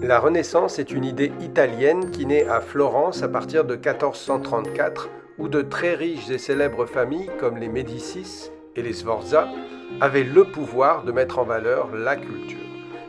La Renaissance est une idée italienne qui naît à Florence à partir de 1434, où de très riches et célèbres familles comme les Médicis et les Sforza avaient le pouvoir de mettre en valeur la culture.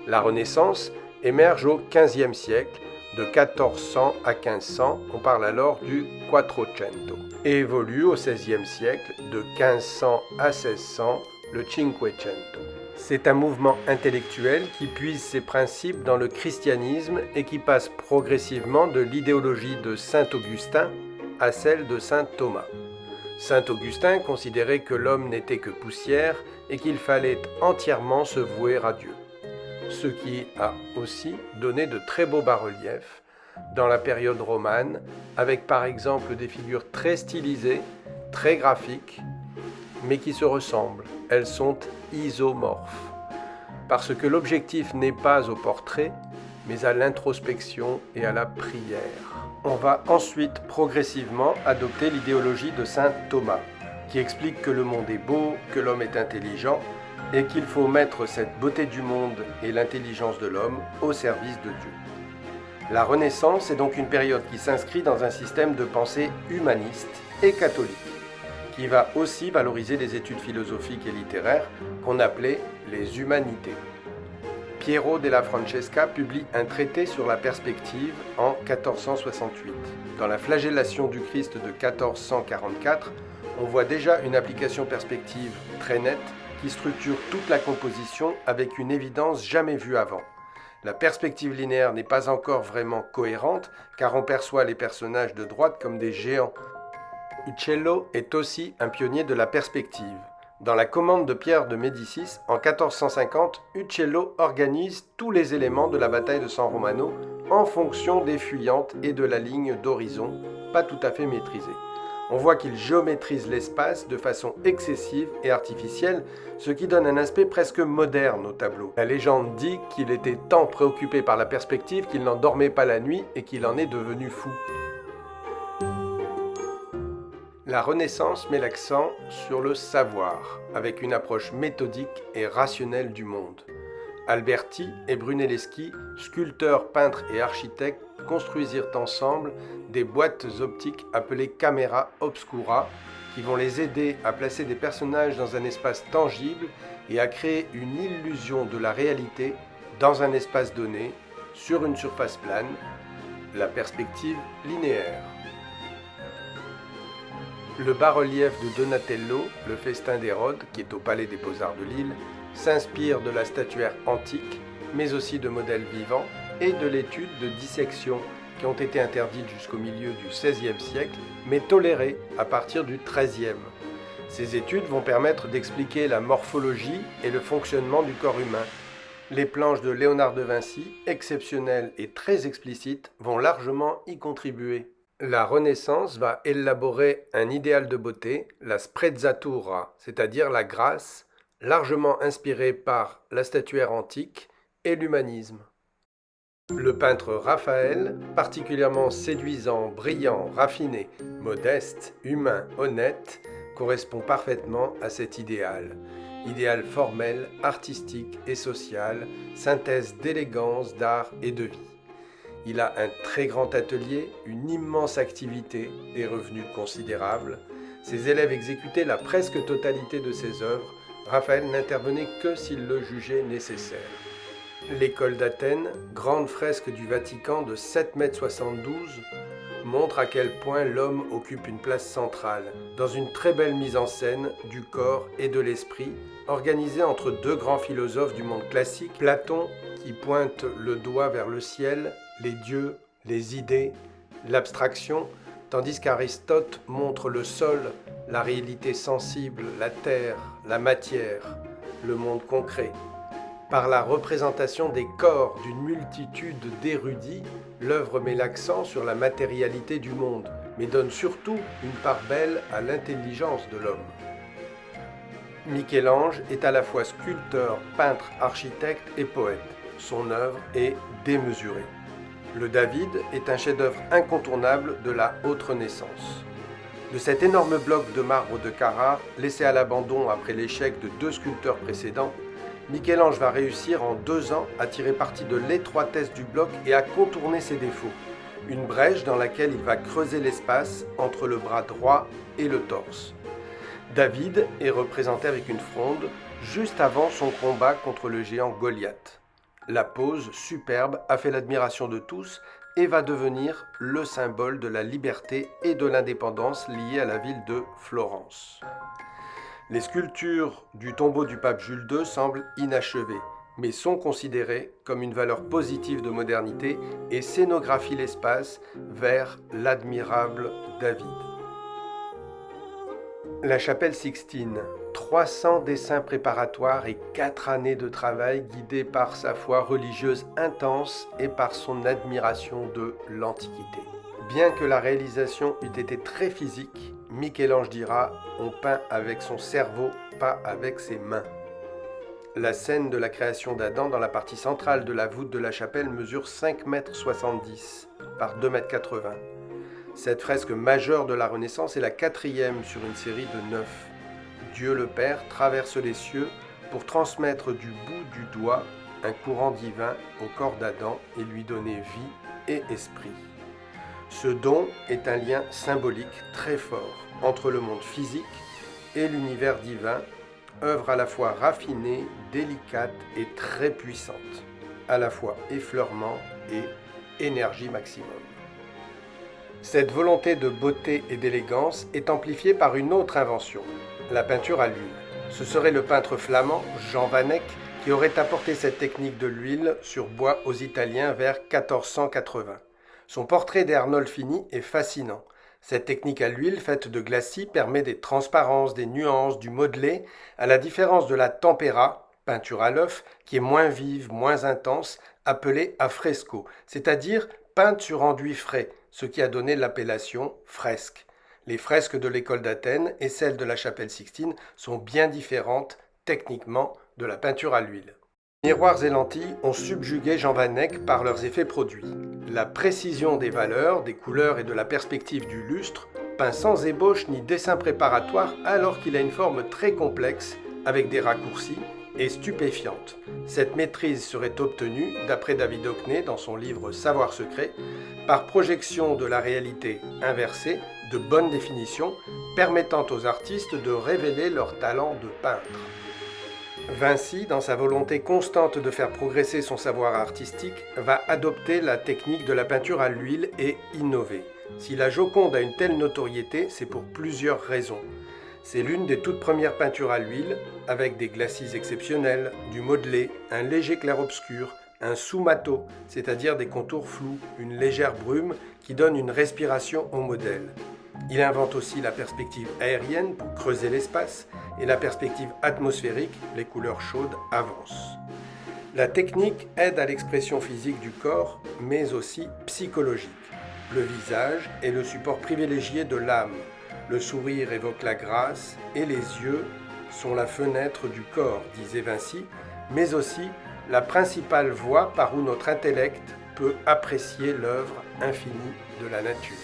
La Renaissance émerge au XVe siècle, de 1400 à 1500, on parle alors du Quattrocento, et évolue au XVIe siècle, de 1500 à 1600, le Cinquecento. C'est un mouvement intellectuel qui puise ses principes dans le christianisme et qui passe progressivement de l'idéologie de saint Augustin à celle de saint Thomas. Saint Augustin considérait que l'homme n'était que poussière et qu'il fallait entièrement se vouer à Dieu. Ce qui a aussi donné de très beaux bas-reliefs dans la période romane, avec par exemple des figures très stylisées, très graphiques, mais qui se ressemblent. Elles sont isomorphes, parce que l'objectif n'est pas au portrait, mais à l'introspection et à la prière. On va ensuite progressivement adopter l'idéologie de saint Thomas, qui explique que le monde est beau, que l'homme est intelligent, et qu'il faut mettre cette beauté du monde et l'intelligence de l'homme au service de Dieu. La Renaissance est donc une période qui s'inscrit dans un système de pensée humaniste et catholique, qui va aussi valoriser les études philosophiques et littéraires qu'on appelait les humanités. Piero della Francesca publie un traité sur la perspective en 1468. Dans la flagellation du Christ de 1444, on voit déjà une application perspective très nette qui structure toute la composition avec une évidence jamais vue avant. La perspective linéaire n'est pas encore vraiment cohérente car on perçoit les personnages de droite comme des géants. Uccello est aussi un pionnier de la perspective. Dans la commande de Pierre de Médicis, en 1450, Uccello organise tous les éléments de la bataille de San Romano en fonction des fuyantes et de la ligne d'horizon, pas tout à fait maîtrisée. On voit qu'il géométrise l'espace de façon excessive et artificielle, ce qui donne un aspect presque moderne au tableau. La légende dit qu'il était tant préoccupé par la perspective qu'il n'en dormait pas la nuit et qu'il en est devenu fou. La Renaissance met l'accent sur le savoir, avec une approche méthodique et rationnelle du monde. Alberti et Brunelleschi, sculpteurs, peintres et architectes, construisirent ensemble des boîtes optiques appelées camera obscura, qui vont les aider à placer des personnages dans un espace tangible et à créer une illusion de la réalité dans un espace donné, sur une surface plane, la perspective linéaire. Le bas-relief de Donatello, le Festin d'Hérode, qui est au Palais des Beaux-Arts de Lille, s'inspire de la statuaire antique, mais aussi de modèles vivants et de l'étude de dissections qui ont été interdites jusqu'au milieu du XVIe siècle, mais tolérées à partir du XIIIe. Ces études vont permettre d'expliquer la morphologie et le fonctionnement du corps humain. Les planches de Léonard de Vinci, exceptionnelles et très explicites, vont largement y contribuer. La Renaissance va élaborer un idéal de beauté, la sprezzatura, c'est-à-dire la grâce, largement inspirée par la statuaire antique et l'humanisme. Le peintre Raphaël, particulièrement séduisant, brillant, raffiné, modeste, humain, honnête, correspond parfaitement à cet idéal. Idéal formel, artistique et social, synthèse d'élégance, d'art et de vie. Il a un très grand atelier, une immense activité, des revenus considérables. Ses élèves exécutaient la presque totalité de ses œuvres. Raphaël n'intervenait que s'il le jugeait nécessaire. L'école d'Athènes, grande fresque du Vatican de 7,72 m, montre à quel point l'homme occupe une place centrale, dans une très belle mise en scène du corps et de l'esprit, organisée entre deux grands philosophes du monde classique, Platon qui pointe le doigt vers le ciel, les dieux, les idées, l'abstraction, tandis qu'Aristote montre le sol, la réalité sensible, la terre, la matière, le monde concret. Par la représentation des corps d'une multitude d'érudits, l'œuvre met l'accent sur la matérialité du monde, mais donne surtout une part belle à l'intelligence de l'homme. Michel-Ange est à la fois sculpteur, peintre, architecte et poète. Son œuvre est démesurée. Le David est un chef-d'œuvre incontournable de la Haute Renaissance. De cet énorme bloc de marbre de Carrare, laissé à l'abandon après l'échec de deux sculpteurs précédents, Michel-Ange va réussir en 2 ans à tirer parti de l'étroitesse du bloc et à contourner ses défauts. Une brèche dans laquelle il va creuser l'espace entre le bras droit et le torse. David est représenté avec une fronde juste avant son combat contre le géant Goliath. La pose superbe a fait l'admiration de tous et va devenir le symbole de la liberté et de l'indépendance liée à la ville de Florence. Les sculptures du tombeau du pape Jules II semblent inachevées, mais sont considérées comme une valeur positive de modernité et scénographient l'espace vers l'admirable David. La chapelle Sixtine, 300 dessins préparatoires et 4 années de travail guidés par sa foi religieuse intense et par son admiration de l'Antiquité. Bien que la réalisation eût été très physique, Michel-Ange dira « On peint avec son cerveau, pas avec ses mains ». La scène de la création d'Adam dans la partie centrale de la voûte de la chapelle mesure 5,70 m par 2,80 m. Cette fresque majeure de la Renaissance est la 4e sur une série de 9. Dieu le Père traverse les cieux pour transmettre du bout du doigt un courant divin au corps d'Adam et lui donner vie et esprit. Ce don est un lien symbolique très fort entre le monde physique et l'univers divin, œuvre à la fois raffinée, délicate et très puissante, à la fois effleurement et énergie maximum. Cette volonté de beauté et d'élégance est amplifiée par une autre invention, la peinture à l'huile. Ce serait le peintre flamand Jean Van Eyck qui aurait apporté cette technique de l'huile sur bois aux Italiens vers 1480. Son portrait d'Arnold Fini est fascinant. Cette technique à l'huile faite de glacis permet des transparences, des nuances, du modelé, à la différence de la tempera, peinture à l'œuf, qui est moins vive, moins intense, appelée à fresco, c'est-à-dire peinte sur enduit frais, ce qui a donné l'appellation fresque. Les fresques de l'école d'Athènes et celles de la chapelle Sixtine sont bien différentes techniquement de la peinture à l'huile. Miroirs et lentilles ont subjugué Jean Van Eyck par leurs effets produits. La précision des valeurs, des couleurs et de la perspective du lustre, peint sans ébauche ni dessin préparatoire alors qu'il a une forme très complexe avec des raccourcis, est stupéfiante. Cette maîtrise serait obtenue, d'après David Hockney dans son livre Savoir secret, par projection de la réalité inversée, de bonne définition, permettant aux artistes de révéler leur talent de peintre. Vinci, dans sa volonté constante de faire progresser son savoir artistique, va adopter la technique de la peinture à l'huile et innover. Si la Joconde a une telle notoriété, c'est pour plusieurs raisons. C'est l'une des toutes premières peintures à l'huile, avec des glacis exceptionnels, du modelé, un léger clair-obscur, un sous-mato, c'est-à-dire des contours flous, une légère brume qui donne une respiration au modèle. Il invente aussi la perspective aérienne pour creuser l'espace et la perspective atmosphérique, les couleurs chaudes avancent. La technique aide à l'expression physique du corps, mais aussi psychologique. Le visage est le support privilégié de l'âme. Le sourire évoque la grâce et les yeux sont la fenêtre du corps, disait Vinci, mais aussi la principale voie par où notre intellect peut apprécier l'œuvre infinie de la nature.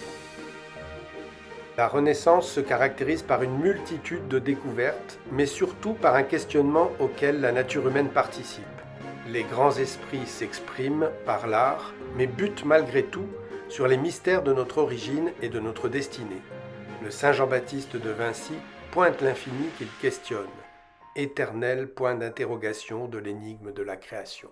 La Renaissance se caractérise par une multitude de découvertes, mais surtout par un questionnement auquel la nature humaine participe. Les grands esprits s'expriment par l'art, mais butent malgré tout sur les mystères de notre origine et de notre destinée. Le Saint Jean-Baptiste de Vinci pointe l'infini qu'il questionne, éternel point d'interrogation de l'énigme de la création.